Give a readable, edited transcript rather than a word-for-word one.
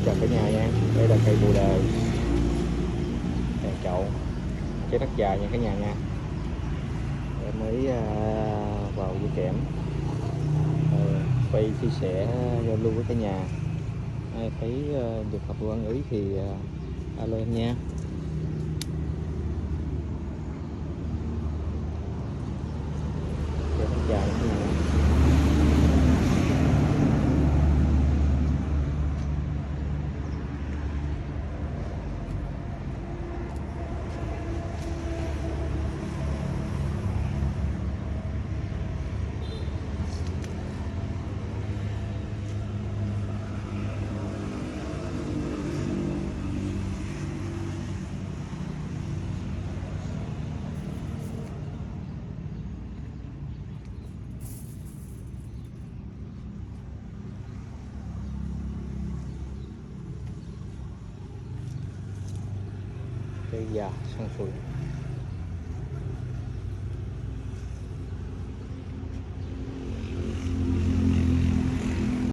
Chào cả nhà nha. Đây là cây bồ đề, đèn chậu, trái đất dài nha cả nhà nha. Em mới vào dây kẽm, quay chia sẻ giao lưu với cả nhà. Ai thấy được hợp ưng ý thì alo em nha. Trái đất dài cả nhà. Cây già săn sùi.